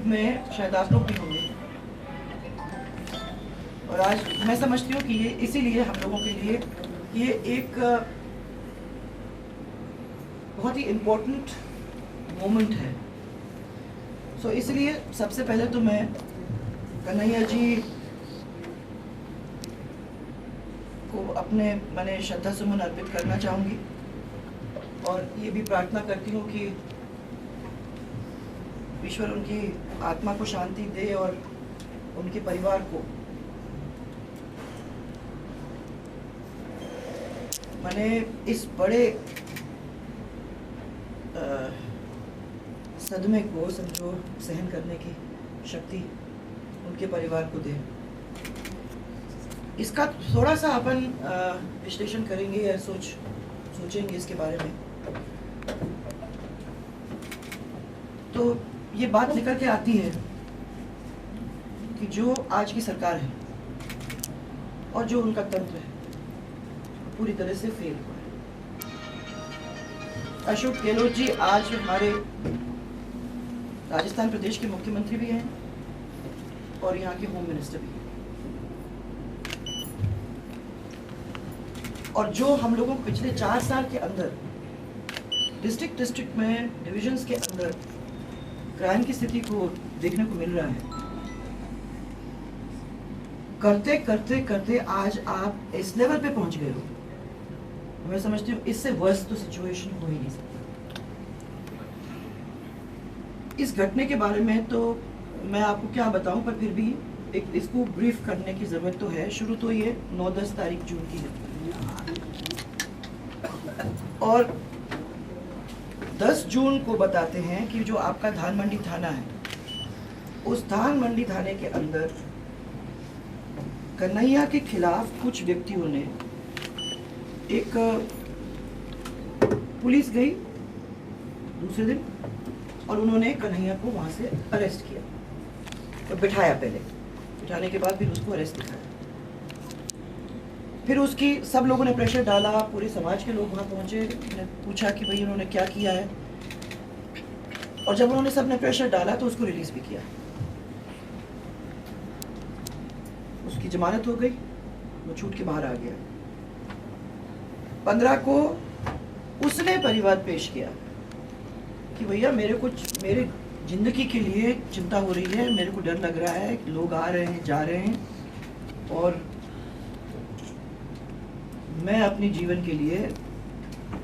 में शायद आप लोग भी होंगे। और आज मैं समझती हूँ कि ये इसीलिए हम लोगों के लिए ये एक बहुत ही इम्पोर्टेंट मोमेंट है। सो इसलिए सबसे पहले तो मैं कन्हैया जी को अपने मैंने श्रद्धा सुमन अर्पित करना चाहूँगी और ये भी प्रार्थना करती हूँ कि ईश्वर उनकी आत्मा को शांति दे और उनके परिवार को मैंने इस बड़े सदमे को समझो सहन करने की शक्ति उनके परिवार को दे। इसका थोड़ा सा अपन विश्लेषण करेंगे या सोचेंगे इसके बारे में, तो ये बात निकल के आती है कि जो आज की सरकार है और जो उनका तंत्र है पूरी तरह से फेल हुआ है। अशोक गहलोत जी आज हमारे राजस्थान प्रदेश के मुख्यमंत्री भी हैं और यहाँ के होम मिनिस्टर भी हैं। और जो हम लोगों को पिछले 4 साल के अंदर डिस्ट्रिक्ट में डिविजन्स के अंदर क्राइम की स्थिति को देखने को मिल रहा है, करते करते करते आज आप इस लेवल पे पहुंच गए हो। मैं समझती हूँ इससे वर्स तो सिचुएशन हो ही नहीं सकती। इस घटने के बारे में तो मैं आपको क्या बताऊं, पर फिर भी एक इसको ब्रीफ करने की जरूरत तो है। शुरू तो ये 9-10 तारीख जून की है और 10 जून को बताते हैं कि जो आपका धान मंडी थाना है, उस धान मंडी थाने के अंदर कन्हैया के खिलाफ कुछ व्यक्तियों ने एक पुलिस गई दूसरे दिन और उन्होंने कन्हैया को वहां से अरेस्ट किया और बिठाया। पहले बिठाने के बाद फिर उसको अरेस्ट दिखाया। फिर उसकी सब लोगों ने प्रेशर डाला, पूरे समाज के लोग वहां पहुंचे, पूछा कि भाई उन्होंने क्या किया है। और जब उन्होंने सबने प्रेशर डाला तो उसको रिलीज भी किया। उसकी जमानत हो गई, वो छूट के बाहर आ गया। 15 को उसने परिवाद पेश किया कि भैया मेरे जिंदगी के लिए चिंता हो रही है, मेरे को डर लग रहा है कि लोग आ रहे हैं जा रहे हैं और मैं अपने जीवन के लिए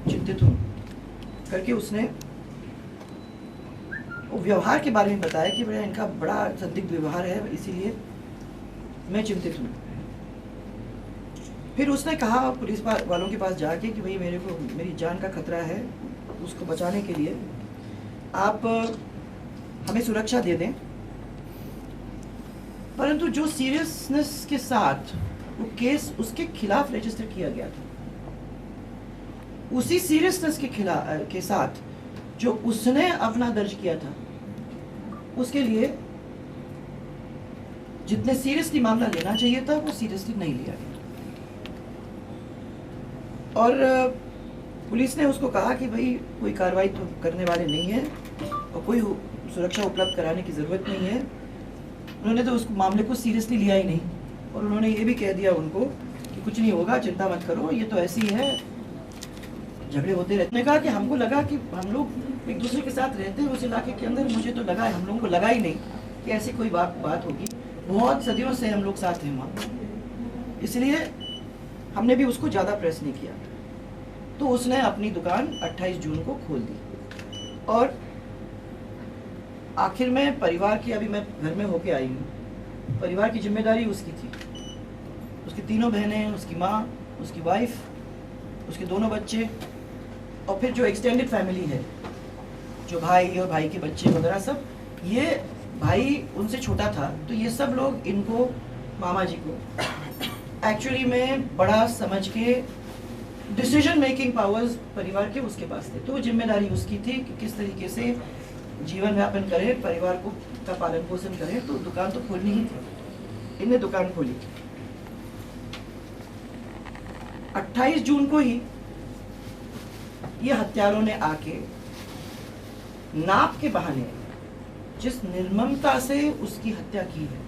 चिंतित हूँ करके उसने वो व्यवहार के बारे में बताया कि भैया इनका बड़ा संदिग्ध व्यवहार है, इसीलिए मैं चिंतित हूँ। फिर उसने कहा पुलिस वालों के पास जाके कि भाई मेरी जान का खतरा है, उसको बचाने के लिए आप हमें सुरक्षा दे दें। परंतु जो सीरियसनेस के साथ वो केस उसके खिलाफ रजिस्टर किया गया था, उसी सीरियसनेस के साथ जो उसने अपना दर्ज किया था, उसके लिए जितने सीरियसली मामला लेना चाहिए था वो सीरियसली नहीं लिया गया। और पुलिस ने उसको कहा कि भाई कोई कार्रवाई तो करने वाले नहीं है और कोई सुरक्षा उपलब्ध कराने की ज़रूरत नहीं है। उन्होंने तो उस मामले को सीरियसली लिया ही नहीं और उन्होंने ये भी कह दिया उनको कि कुछ नहीं होगा, चिंता मत करो, ये तो ऐसी है, झगड़े होते रहते। मैंने कहा कि हमको लगा कि हम लोग एक दूसरे के साथ रहते हैं उस इलाके के अंदर, मुझे तो लगा, हम लोगों को लगा ही नहीं कि ऐसी कोई बात होगी। बहुत सदियों से हम लोग साथ हैं वहाँ, इसलिए हमने भी उसको ज़्यादा प्रेस नहीं किया। तो उसने अपनी दुकान 28 जून को खोल दी और आखिर में परिवार की, अभी मैं घर में होके आई हूँ, परिवार की जिम्मेदारी उसकी थी। उसकी 3 बहनें, उसकी माँ, उसकी वाइफ, उसके 2 बच्चे और फिर जो एक्सटेंडेड फैमिली है, जो भाई और भाई के बच्चे वगैरह सब, ये भाई उनसे छोटा था तो ये सब लोग इनको, मामा जी को एक्चुअली में बड़ा समझ के डिसीजन मेकिंग पावर्स परिवार के उसके पास थे। तो वो जिम्मेदारी उसकी थी कि किस तरीके से जीवन यापन करे, परिवार को का पालन पोषण करे। तो दुकान तो खोलनी ही थी, इनने दुकान खोली। 28 जून को ही ये हत्यारों ने आके नाप के बहाने जिस निर्ममता से उसकी हत्या की है।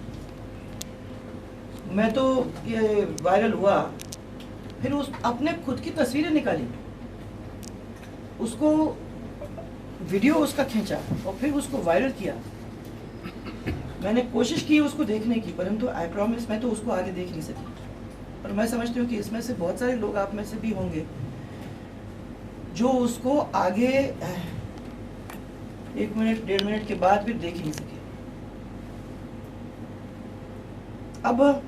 मैं तो ये वायरल हुआ, फिर उस अपने खुद की तस्वीरें निकाली, उसको वीडियो उसका खींचा और फिर उसको वायरल किया। मैंने कोशिश की उसको देखने की, परंतु आई प्रॉमिस मैं तो उसको आगे देख नहीं सकी। और मैं समझती हूँ कि इसमें से बहुत सारे लोग आप में से भी होंगे जो उसको आगे 1 मिनट 1.5 मिनट के बाद फिर देख ही नहीं सके। अब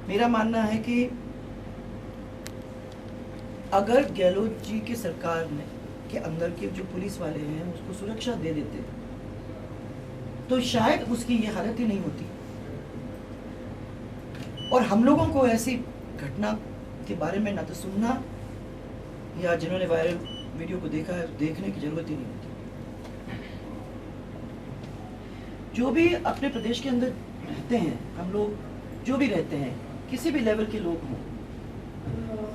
मेरा मानना है कि अगर गहलोत जी की सरकार ने के अंदर के जो पुलिस वाले हैं उसको सुरक्षा दे देते तो शायद उसकी ये हालत ही नहीं होती, और हम लोगों को ऐसी घटना के बारे में ना तो सुनना या जिन्होंने वायरल वीडियो को देखा है देखने की जरूरत ही नहीं होती। जो भी अपने प्रदेश के अंदर रहते हैं, हम लोग जो भी रहते हैं, किसी भी लेवल के लोग हों,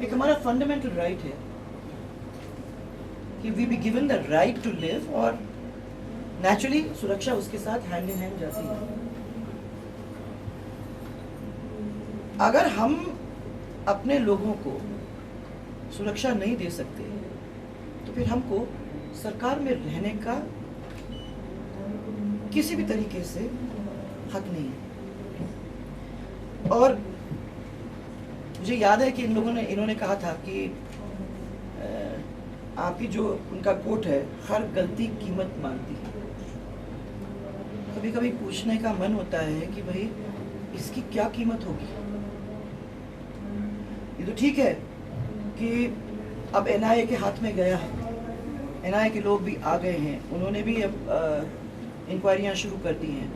एक हमारा फंडामेंटल राइट है कि we be given the right to live, और नेचुरली सुरक्षा उसके साथ हैंड इन हैंड जाती है। अगर हम अपने लोगों को सुरक्षा नहीं दे सकते तो फिर हमको सरकार में रहने का किसी भी तरीके से हक नहीं है। और मुझे याद है कि इन्होंने कहा था कि आपकी जो उनका कोट है, हर गलती कीमत मांगती है। कभी कभी पूछने का मन होता है कि भाई इसकी क्या कीमत होगी। ये तो ठीक है कि अब एनआईए के हाथ में गया है, एनआईए के लोग भी आ गए हैं, उन्होंने भी अब इंक्वायरियां शुरू कर दी हैं।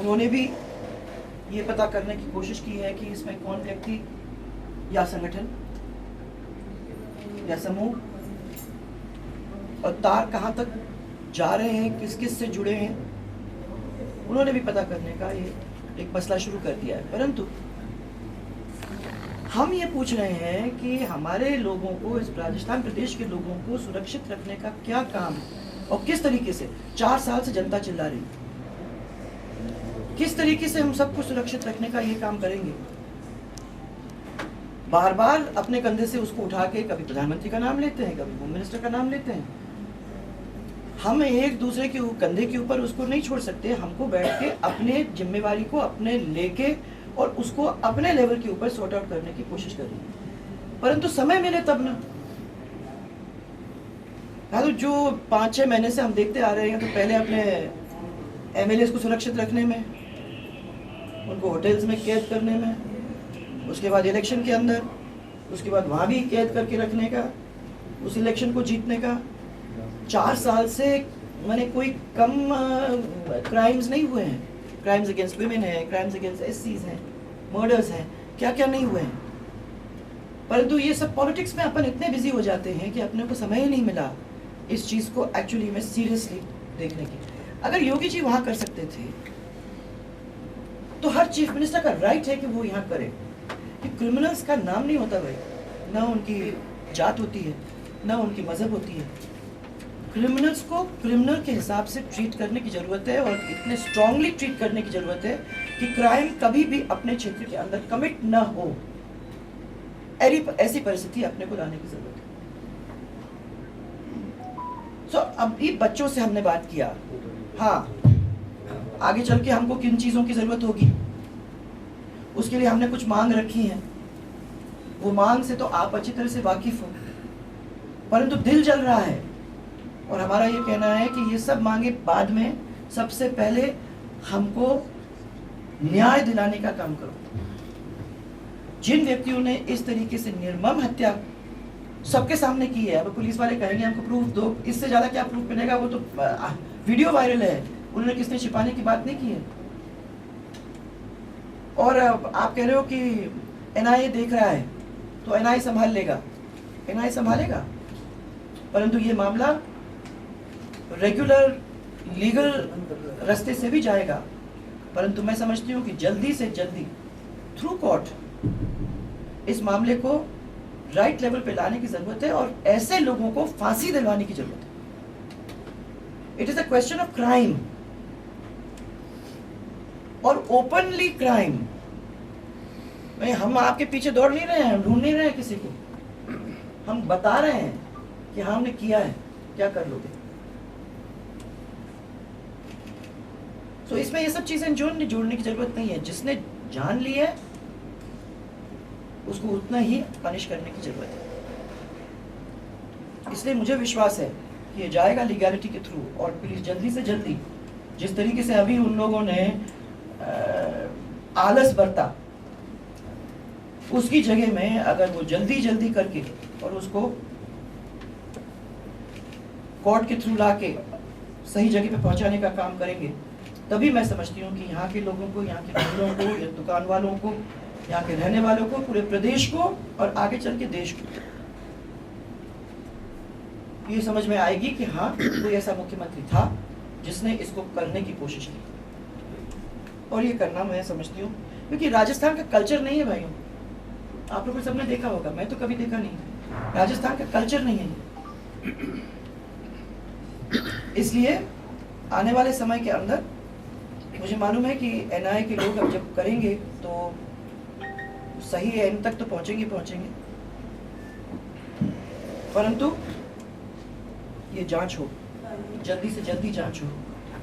उन्होंने भी ये पता करने की कोशिश की है कि इसमें कौन व्यक्ति या संगठन या समूह और तार कहाँ तक जा रहे हैं, किस किस से जुड़े हैं, उन्होंने भी पता करने का ये एक मसला शुरू कर दिया है। परंतु हम ये पूछ रहे हैं कि हमारे लोगों को, इस राजस्थान प्रदेश के लोगों को सुरक्षित रखने का क्या काम है और किस तरीके से 4 साल से जनता चिल्ला रही, किस तरीके से हम सबको सुरक्षित रखने का ये काम करेंगे। बार बार अपने कंधे से उसको उठा के कभी प्रधानमंत्री का नाम लेते हैं, कभी होम मिनिस्टर का नाम लेते हैं। हम एक दूसरे के कंधे के ऊपर उसको नहीं छोड़ सकते। हमको बैठ के अपने जिम्मेवारी को अपने लेके और उसको अपने लेवल के ऊपर सॉर्ट आउट करने की कोशिश करनी है। परंतु समय मिले तब ना। तो जो 5-6 महीने से हम देखते आ रहे हैं, तो पहले अपने एमएलए को सुरक्षित रखने में, उनको होटल्स में कैद करने में, उसके बाद इलेक्शन के अंदर, उसके बाद वहाँ भी कैद करके रखने का, उस इलेक्शन को जीतने का। 4 साल से मैंने कोई कम क्राइम्स नहीं हुए हैं। क्राइम्स अगेंस्ट वीमेन है, क्राइम्स अगेंस्ट एससीज हैं, मर्डर्स हैं, क्या क्या नहीं हुए हैं। परंतु ये सब पॉलिटिक्स में अपन इतने बिजी हो जाते हैं कि अपने को समय ही नहीं मिला इस चीज़ को एक्चुअली में सीरियसली देखने की। अगर योगी जी वहाँ कर सकते थे तो हर चीफ मिनिस्टर का राइट है कि वो यहाँ करे। कि क्रिमिनल्स का नाम नहीं होता भाई, ना उनकी जात होती है, ना उनकी मजहब होती है। क्रिमिनल्स को क्रिमिनल के हिसाब से ट्रीट करने की ज़रूरत है, और इतने स्ट्रांगली ट्रीट करने की ज़रूरत है कि क्राइम कभी भी अपने क्षेत्र के अंदर कमिट ना हो। ऐसी परिस्थिति अपने को लाने की ज़रूरत है। सो अभी बच्चों से हमने बात किया, हाँ आगे चल के हमको किन चीज़ों की ज़रूरत होगी, उसके लिए हमने कुछ मांग रखी हैं। वो मांग से तो आप अच्छी तरह से वाकिफ हो, परंतु दिल जल रहा है। और हमारा ये कहना है कि ये सब मांगे बाद में, सबसे पहले हमको न्याय दिलाने का काम करो। जिन व्यक्तियों ने इस तरीके से निर्मम हत्या सबके सामने की है, अब पुलिस वाले कहेंगे हमको प्रूफ दो, इससे ज्यादा क्या प्रूफ मिलेगा। वो तो वीडियो वायरल है, उन्होंने किसने छिपाने की बात नहीं की है। और आप कह रहे हो कि एनआईए देख रहा है तो एनआईए संभाल लेगा, एनआईए संभालेगा, परंतु ये मामला रेगुलर लीगल रास्ते से भी जाएगा। परंतु मैं समझती हूँ कि जल्दी से जल्दी थ्रू कोर्ट इस मामले को राइट लेवल पे लाने की जरूरत है, और ऐसे लोगों को फांसी दिलवाने की जरूरत है। It is a question of crime, और ओपनली क्राइम। भाई हम आपके पीछे दौड़ नहीं रहे हैं, हम ढूंढ नहीं रहे हैं किसी को, हम बता रहे हैं कि हाँ हमने किया है, क्या कर लोगे। तो इसमें ये सब चीजें जोड़ने की जरूरत नहीं है। जिसने जान ली है उसको उतना ही पनिश करने की जरूरत है। इसलिए मुझे विश्वास है कि ये जाएगा लीगैलिटी के थ्रू, और पुलिस जल्दी से जल्दी, जिस तरीके से अभी उन लोगों ने आलस बरता, उसकी जगह में अगर वो जल्दी करके और उसको कोर्ट के थ्रू लाके सही जगह पे पहुंचाने का काम करेंगे, तभी मैं समझती हूँ कि यहाँ के लोगों को, यहाँ के लोगों को, या दुकान वालों को, यहाँ के रहने वालों को, पूरे प्रदेश को और आगे चल के देश को ये समझ में आएगी कि हाँ कोई ऐसा मुख्यमंत्री था जिसने इसको करने की कोशिश की। और ये करना मैं समझती हूँ क्योंकि राजस्थान का कल्चर नहीं है भाइयों। आप लोगों ने सबने देखा होगा, मैं तो कभी देखा नहीं, राजस्थान का कल्चर नहीं है। इसलिए आने वाले समय के अंदर मुझे मालूम है कि एनआईए के लोग अब जब करेंगे तो सही एंड तक तो पहुंचेंगे, परंतु ये जांच हो, जल्दी से जल्दी जांच हो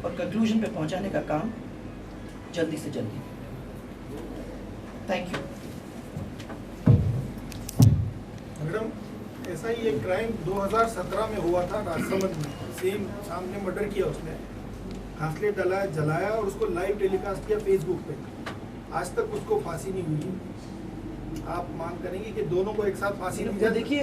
और कंक्लूजन पे पहुंचाने का काम जल्दी से जल्दी। Thank you. मैडम, ऐसा ही एक क्राइम 2017 में हुआ था राजसमंद में, सेम सामने मर्डर किया उसने, घासलेट डलाया, जलाया और उसको लाइव टेलीकास्ट किया फेसबुक पे। आज तक उसको फांसी नहीं हुई। आप मांग करेंगे कि दोनों को एक साथ फांसी नहीं जाए? देखिए,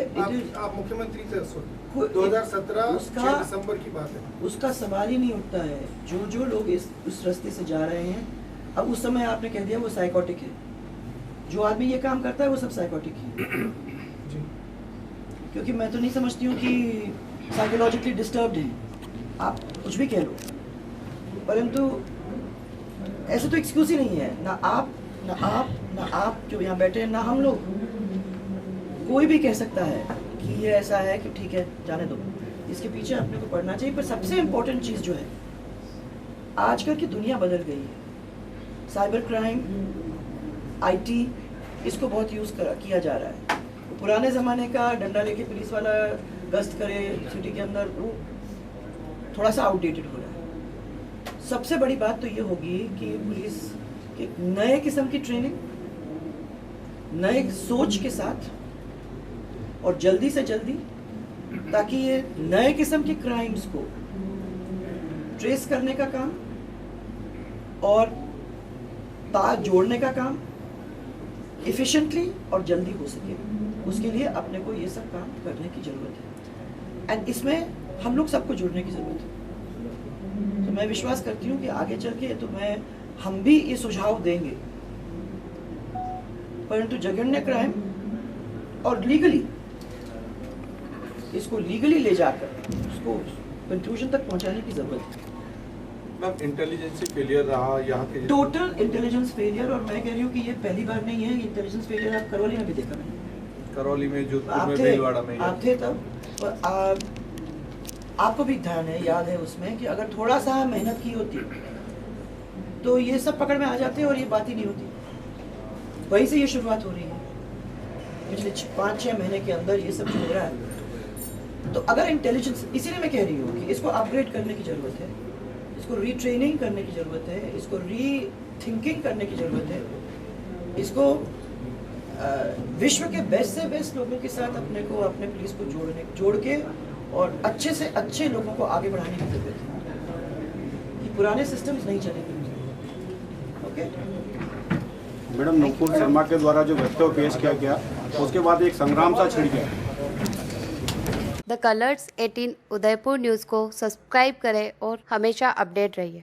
आप मुख्यमंत्री थे उस वक्त, 2017 6 दिसंबर की बात है। उसका सवाल ही नहीं उठता है। जो लोग उस रास्ते से जा रहे हैं, अब उस समय आपने कह दिया वो साइकोटिक है। जो आदमी ये काम करता है वो सब साइकोटिक है। क्योंकि मैं तो नहीं समझती हूँ कि साइकोलॉजिकली डिस्टर्ब्ड है, आप कुछ भी कह लो, परंतु ऐसे तो एक्सक्यूज ही नहीं है। ना आप जो यहाँ बैठे हैं, ना हम लोग, कोई भी कह सकता है कि ये ऐसा है कि ठीक है जाने दो। इसके पीछे अपने को पढ़ना चाहिए। पर सबसे इम्पोर्टेंट चीज़ जो है, आजकल की दुनिया बदल गई है। साइबर क्राइम, आईटी, इसको बहुत यूज़ किया जा रहा है। पुराने ज़माने का डंडा लेके पुलिस वाला गश्त करे सिटी के अंदर, वो थोड़ा सा आउटडेटेड हो रहा है। सबसे बड़ी बात तो ये होगी कि पुलिस एक नए किस्म की ट्रेनिंग, नए सोच के साथ और जल्दी से जल्दी, ताकि ये नए किस्म के क्राइम्स को ट्रेस करने का काम और तार जोड़ने का काम एफिशिएंटली और जल्दी हो सके, उसके लिए अपने को ये सब काम करने की जरूरत है। एंड इसमें हम लोग सबको जुड़ने की जरूरत है। तो मैं विश्वास करती हूँ कि आगे चल के तो हम भी ये सुझाव देंगे, परंतु जघन्य क्राइम और इसको लीगली ले जाकर उसको कंक्लूजन तक पहुंचाने की जरूरत है। मैम, इंटेलिजेंस फेलियर रहा यहाँ के, टोटल इंटेलिजेंस फेलियर। और मैं कह रही हूँ कि ये पहली बार नहीं है। इंटेलिजेंस फेलियर आप करौली में भी देखा मैंने, करौली में, जोधपुर में, थे, भीलवाड़ा में आप थे तब। आपको भी ध्यान है, याद है उसमें कि अगर थोड़ा सा मेहनत की होती तो ये सब पकड़ में आ जाते और ये बात ही नहीं होती। वहीं से ये शुरुआत हो रही है पिछले 5-6 महीने के अंदर ये सब हो रहा है। तो अगर इंटेलिजेंस, इसीलिए मैं कह रही हूँ कि इसको अपग्रेड करने की ज़रूरत है, इसको रीट्रेनिंग करने की ज़रूरत है, इसको रीथिंकिंग करने की ज़रूरत है, इसको विश्व के बेस्ट से बेस्ट लोगों के साथ अपने पुलिस को जोड़ के और अच्छे से अच्छे लोगों को आगे बढ़ाने की ज़रूरत है। ये पुराने सिस्टम्स नहीं चलेंगे। ओके मैडम, नुपुर शर्मा के द्वारा जो वक्तव्य पेश किया गया, उसके बाद एक संग्राम सा छिड़ गया। द कलर्स 18 उदयपुर न्यूज़ को सब्सक्राइब करें और हमेशा अपडेट रहिए।